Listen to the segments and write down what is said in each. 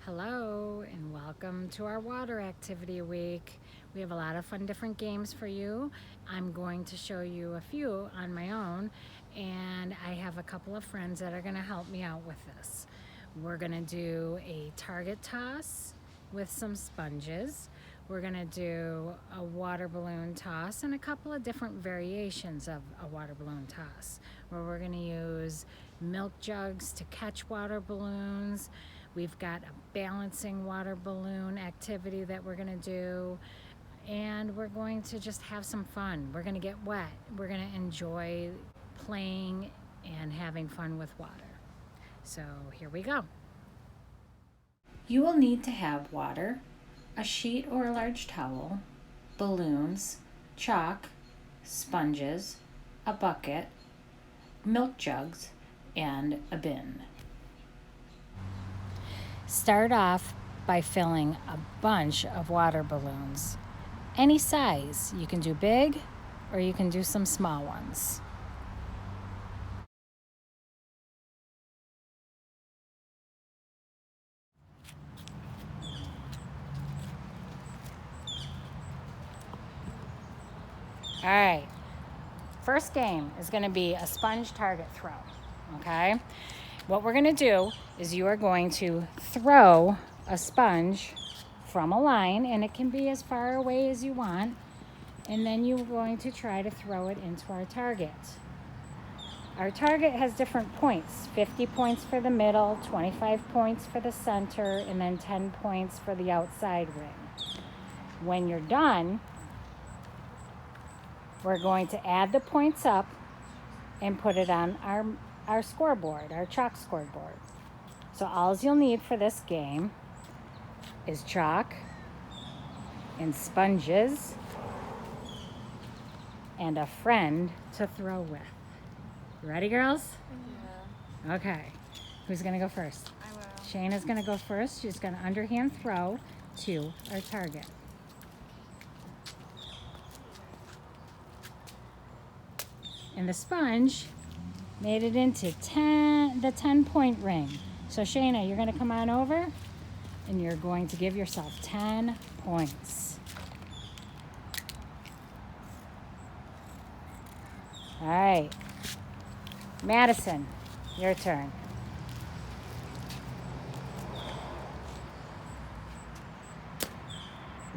Hello and welcome to our water activity week. We have a lot of fun different games for you. I'm going to show you a few on my own, and I have a couple of friends that are going to help me out with this. We're going to do a target toss with some sponges. We're going to do a water balloon toss and a couple of different variations of a water balloon toss, where we're going to use milk jugs to catch water balloons. We've got a balancing water balloon activity that we're going to do, and we're going to just have some fun. We're going to get wet. We're going to enjoy playing and having fun with water. So here we go. You will need to have water, a sheet or a large towel, balloons, chalk, sponges, a bucket, milk jugs, and a bin. Start off by filling a bunch of water balloons. Any size. You can do big or you can do some small ones. All right. First game is going to be a sponge target throw. Okay? What we're going to do is you are going to throw a sponge from a line, and it can be as far away as you want, and then you're going to try to throw it into our target. Our target has different points, 50 points for the middle, 25 points for the center, and then 10 points for the outside ring. When you're done, we're going to add the points up and put it on our scoreboard, our chalk scoreboard. So all you'll need for this game is chalk and sponges and a friend to throw with. You ready, girls? Yeah. Okay. Who's going to go first? I will. Shayna's going to go first. She's going to underhand throw to our target. And the sponge made it into the 10-point ring. So Shayna, you're going to come on over and you're going to give yourself 10 points. All right. Madison, your turn.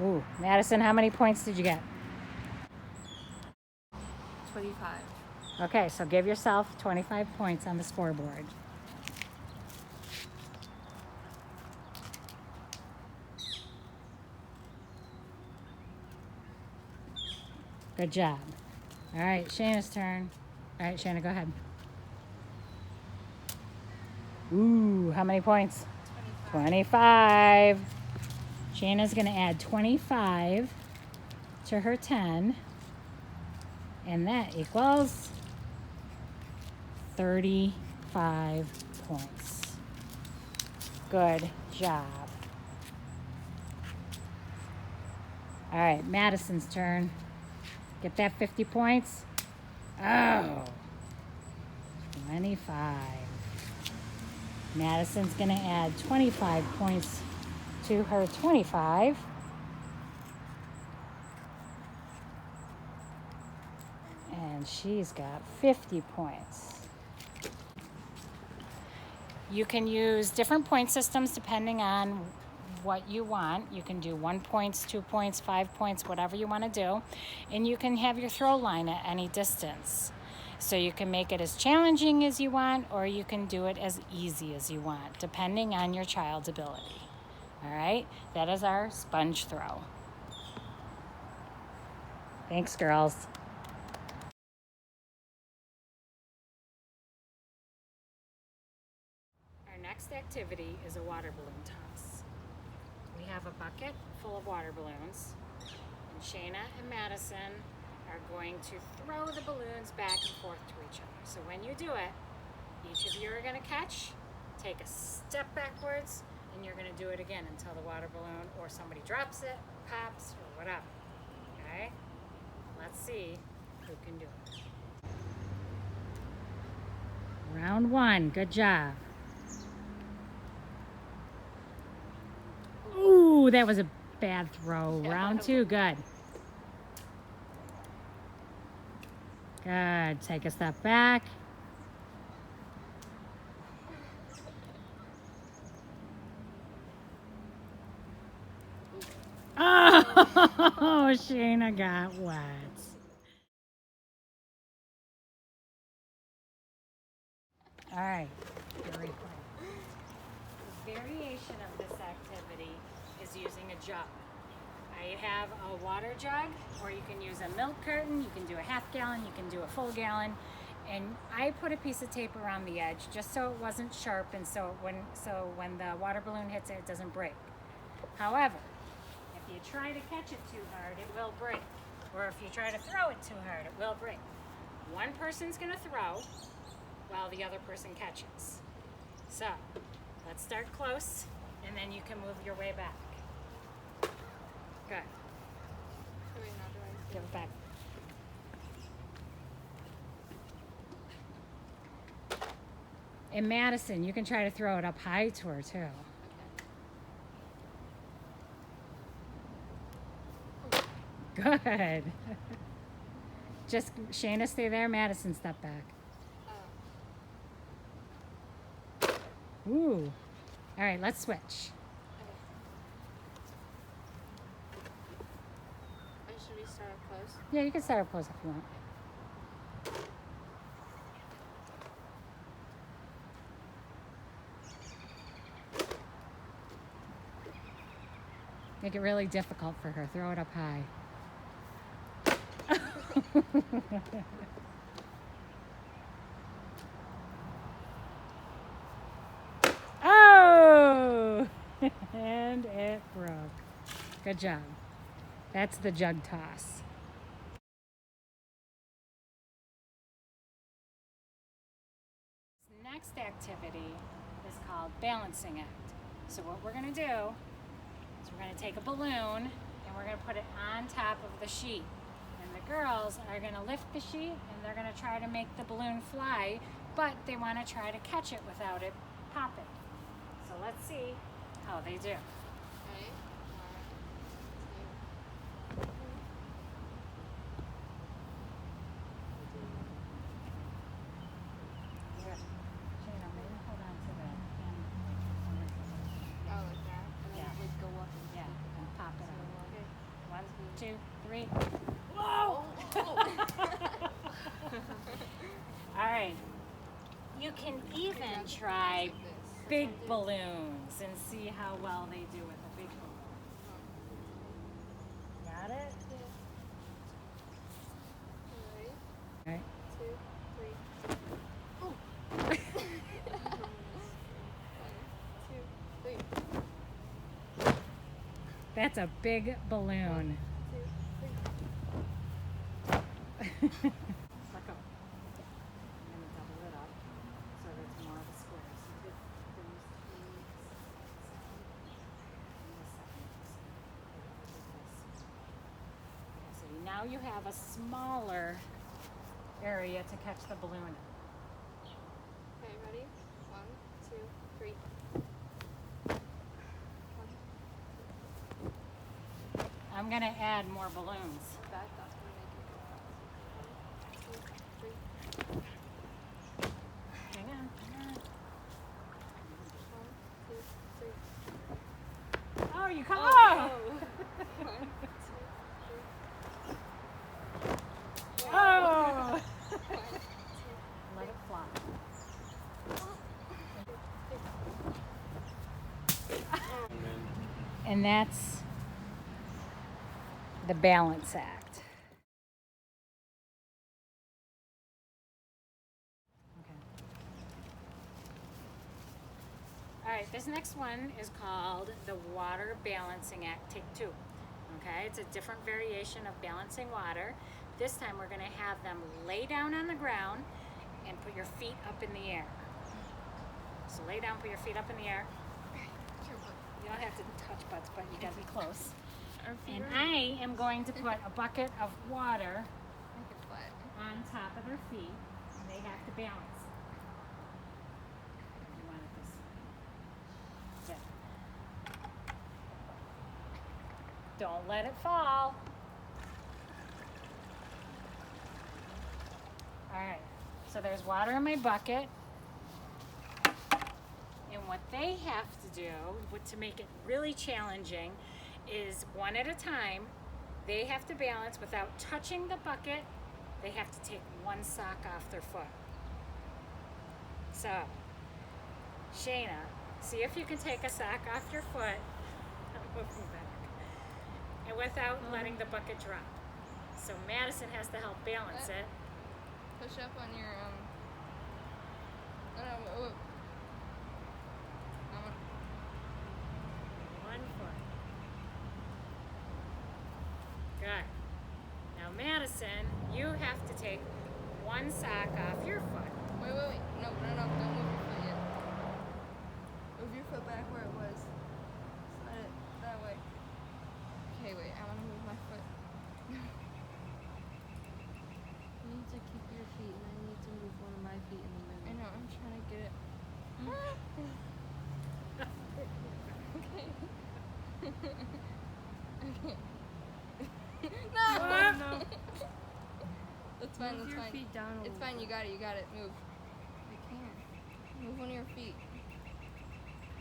Ooh, Madison, how many points did you get? 25. Okay, so give yourself 25 points on the scoreboard. Good job. All right, Shayna's turn. All right, Shayna, go ahead. Ooh, how many points? 25. Shayna's going to add 25 to her 10, and that equals 35 points. Good job. All right, Madison's turn. Get that 50 points? Oh, 25. Madison's going to add 25 points to her 25. And she's got 50 points. You can use different point systems depending on what you want. You can do 1 points, 2 points, 5 points, whatever you want to do. And you can have your throw line at any distance. So you can make it as challenging as you want, or you can do it as easy as you want, depending on your child's ability. All right, that is our sponge throw. Thanks, girls. Our next activity is a water balloon toss. We have a bucket full of water balloons, and Shayna and Madison are going to throw the balloons back and forth to each other. So when you do it, each of you are going to catch, take a step backwards, and you're going to do it again until the water balloon or somebody drops it, pops, or whatever. Okay? Let's see who can do it. Round 1. Good job. Ooh, that was a bad throw. Yeah. Round 2, good. Good. Take a step back. Oh, Shayna got wet. All right. Very quick. The variation of this activity is using a jug. I have a water jug, or you can use a milk carton, you can do a half gallon, you can do a full gallon. And I put a piece of tape around the edge just so it wasn't sharp, and so when the water balloon hits it, it doesn't break. However, if you try to catch it too hard, it will break. Or if you try to throw it too hard, it will break. One person's gonna throw while the other person catches. So, let's start close, and then you can move your way back. Good. Give it back. And Madison, you can try to throw it up high to her too. Good. Just Shayna, stay there. Madison, step back. Ooh. All right, let's switch. Should we start up close? Yeah, you can start up close if you want. Make it really difficult for her. Throw it up high. Oh! And it broke. Good job. That's the jug toss. Next activity is called balancing act. So what we're going to do is we're going to take a balloon and we're going to put it on top of the sheet. And the girls are going to lift the sheet and they're going to try to make the balloon fly, but they want to try to catch it without it popping. So let's see how they do. Ready? 1, 2, 3. Shayna, maybe hold on to the end. Oh, like that? And then Yeah. it would go up and Yeah, and pop it out. Okay. 1, 2, 3. Whoa! All right. You can even try big balloons and see how well they do with a big balloon. Got it? Ready? All right. 2, 3. 1, 2, 3. That's a big balloon. 2, 3. Let go. I'm going to double it up so that it's more of a square. So these so now you have a smaller area to catch the balloon in. Okay, ready? 1, 2, 3. 1. I'm going to add more balloons. That's gonna make it go. 1, 2, 3. Hang on. 1, 2, 3. Oh, you come. Oh! 1, 2, 3. Oh! 1, 2, Let it fly. And that's the balance act. Okay. All right, this next one is called the water balancing act, take 2. Okay, it's a different variation of balancing water. This time we're going to have them lay down on the ground and put your feet up in the air. So lay down, put your feet up in the air. You don't have to touch butts, but you gotta be close. And I am going to put a bucket of water on top of their feet, and they have to balance. You want it this way. Good. Don't let it fall. All right, so there's water in my bucket. And what they have to do, to make it really challenging, is one at a time, they have to balance without touching the bucket. They have to take one sock off their foot. So, Shayna, see if you can take a sock off your foot. I'm moving back. And without letting the bucket drop. So Madison has to help balance it. Push up on your oh. One foot. Good. Now Madison, you have to take one sock off your foot. Wait. No, don't move your foot yet. Move your foot back where it was. Slide it that way. Okay, wait, I want to move my foot. You need to keep your feet, and I need to move one of my feet in the middle. I know, I'm trying to get it. Okay. No! No. That's fine, Move that's your fine. feet down a It's little fine, you got it, move. I can't. Move one of your feet.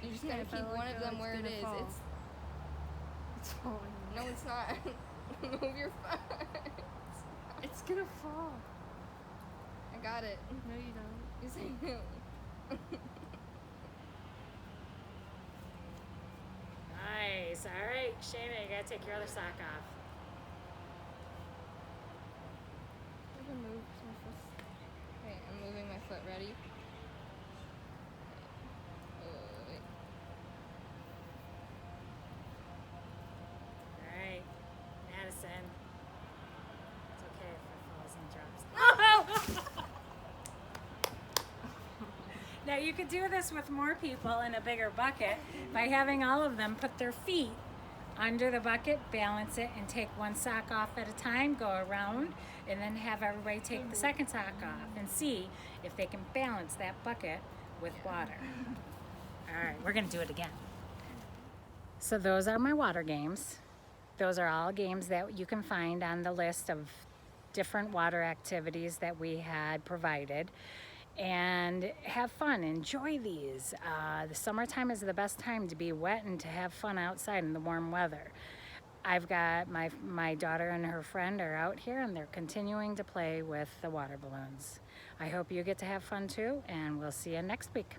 You're just Yeah, gonna if I keep let one of go, them it's where it gonna is. fall. It's falling. No, it's not. Move your foot. It's gonna fall. I got it. No, you don't. Yes, I know. Nice. All right, Shayna, you gotta take your other sock off. I can move my foot. Okay, I'm moving my foot. Ready? Wait. All right, Madison. It's okay if it falls and drops. Now you could do this with more people in a bigger bucket by having all of them put their feet under the bucket, balance it, and take one sock off at a time, go around, and then have everybody take the second sock off and see if they can balance that bucket with water. All right, we're gonna do it again. So those are my water games. Those are all games that you can find on the list of different water activities that we had provided. And have fun, enjoy these. The summertime is the best time to be wet and to have fun outside in the warm weather. I've got my daughter and her friend are out here and they're continuing to play with the water balloons. I hope you get to have fun too, and we'll see you next week.